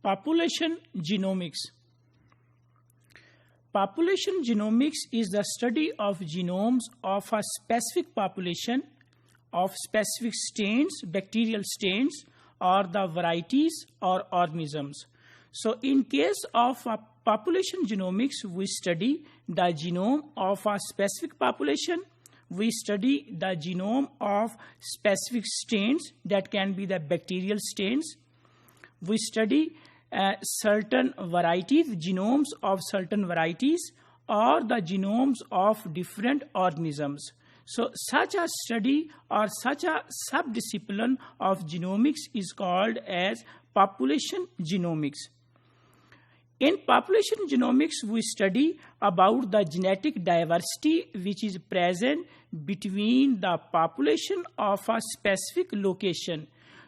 Population genomics. Population genomics is the study of genomes of a specific population of specific strains, bacterial strains, or the varieties or organisms. So in case of a population genomics, we study the genome of a specific population. We study the genome of specific strains, that can be the bacterial strains. We study certain varieties, genomes of certain varieties, or the genomes of different organisms. So such a study or such a subdiscipline of genomics is called as population genomics. In population genomics, we study about the genetic diversity which is present between the population of a specific location.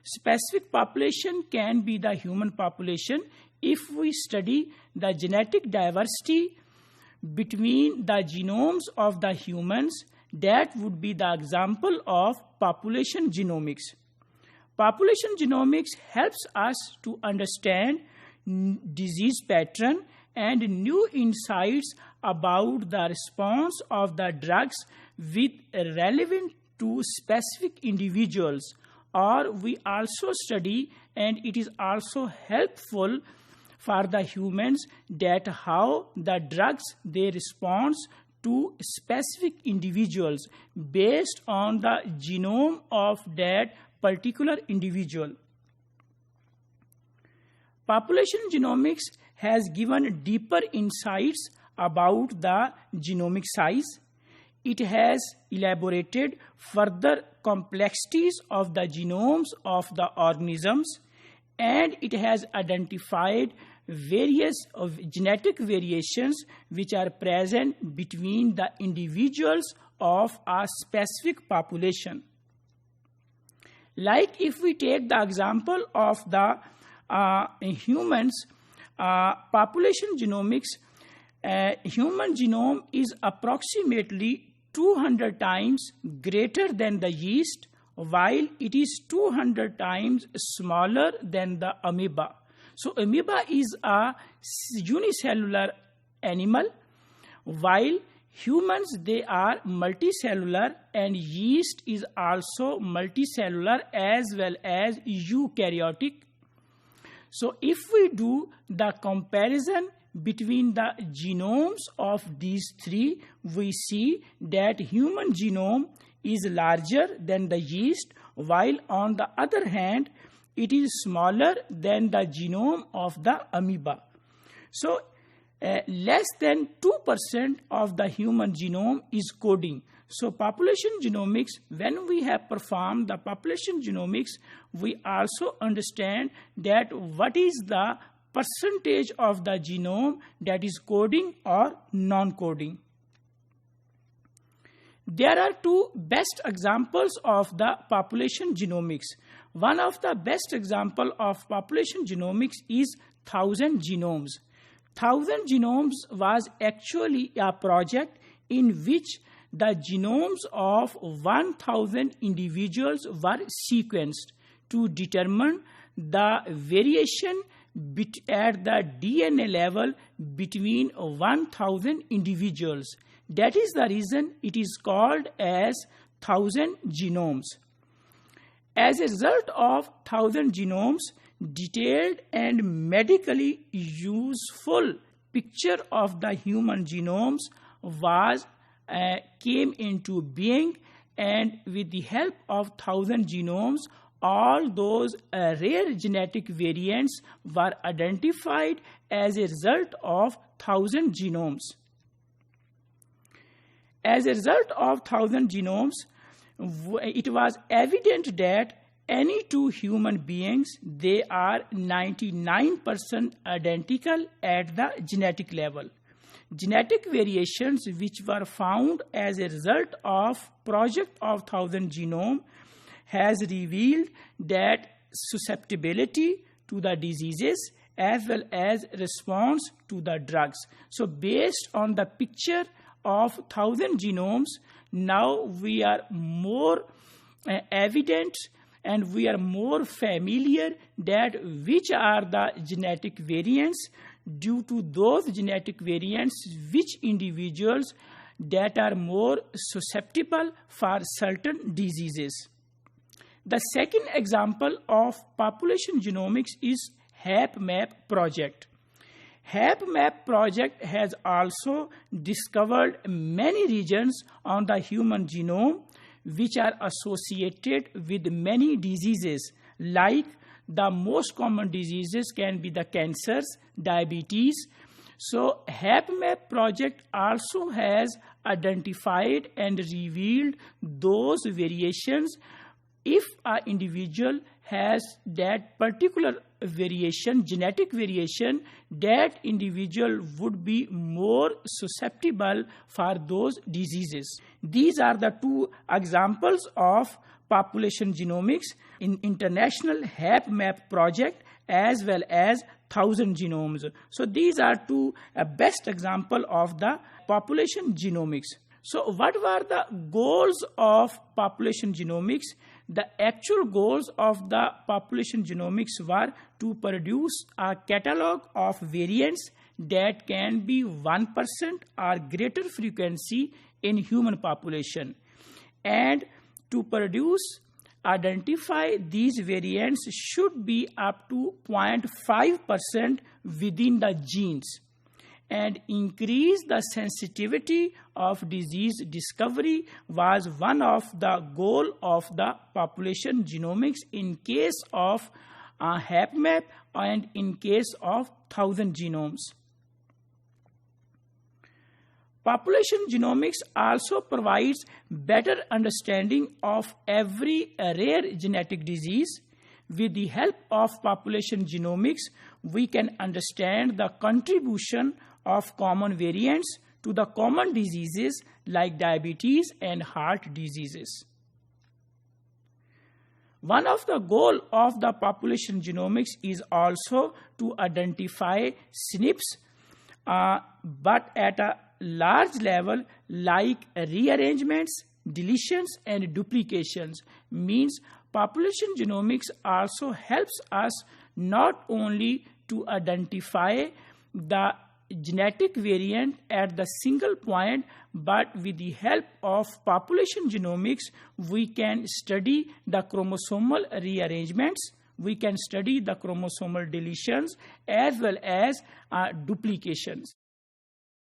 Specific population can be the human population. If we study the genetic diversity between the genomes of the humans, that would be the example of population genomics. Population genomics helps us to understand disease pattern and new insights about the response of the drugs with relevant to specific individuals. Or we also study, and it is also helpful for the humans, that how the drugs they respond to specific individuals based on the genome of that particular individual. Population genomics has given deeper insights about the genomic size. It has elaborated further complexities of the genomes of the organisms, and it has identified various genetic variations which are present between the individuals of a specific population. Like if we take the example of the humans, population genomics, human genome is approximately 200 times greater than the yeast, while it is 200 times smaller than the amoeba. So amoeba is a unicellular animal, while humans, they are multicellular, and yeast is also multicellular as well as eukaryotic. So if we do the comparison between the genomes of these three, we see that human genome is larger than the yeast, while on the other hand, it is smaller than the genome of the amoeba. So less than 2% of the human genome is coding. So population genomics, when we have performed the population genomics, we also understand that what is the percentage of the genome that is coding or non-coding. There are two best examples of the population genomics. One of the best example of population genomics is 1000 genomes. 1000 genomes was actually a project in which the genomes of 1000 individuals were sequenced to determine the variation at the DNA level between 1000 individuals. That is the reason it is called as 1000 genomes. As a result of 1000 genomes, detailed and medically useful picture of the human genomes came into being, and with the help of 1000 genomes, all those rare genetic variants were identified as a result of 1000 genomes. As a result of 1000 genomes, it was evident that any two human beings, they are 99% identical at the genetic level. Genetic variations which were found as a result of project of 1000 genome has revealed that susceptibility to the diseases as well as response to the drugs. So based on the picture of 1000 genomes, now we are more evident and we are more familiar that which are the genetic variants. Due to those genetic variants, which individuals that are more susceptible for certain diseases. The second example of population genomics is HapMap project. HapMap project has also discovered many regions on the human genome which are associated with many diseases, like the most common diseases can be the cancers, diabetes. So HapMap project also has identified and revealed those variations. If an individual has that particular variation, genetic variation, that individual would be more susceptible for those diseases. These are the two examples of population genomics in international HapMap project as well as 1000 genomes. So these are two best example of the population genomics. So what were the goals of population genomics? The actual goals of the population genomics were to produce a catalog of variants that can be 1% or greater frequency in human population, and to identify these variants should be up to 0.5% within the genes, and increase the sensitivity of disease discovery was one of the goal of the population genomics in case of HapMap and in case of 1000 genomes. Population genomics also provides better understanding of every rare genetic disease. With the help of population genomics, we can understand the contribution of common variants to the common diseases like diabetes and heart diseases. One of the goals of the population genomics is also to identify SNPs, but at a large level, like rearrangements, deletions, and duplications. Means population genomics also helps us not only to identify the genetic variant at the single point, but with the help of population genomics, we can study the chromosomal rearrangements, we can study the chromosomal deletions as well as duplications.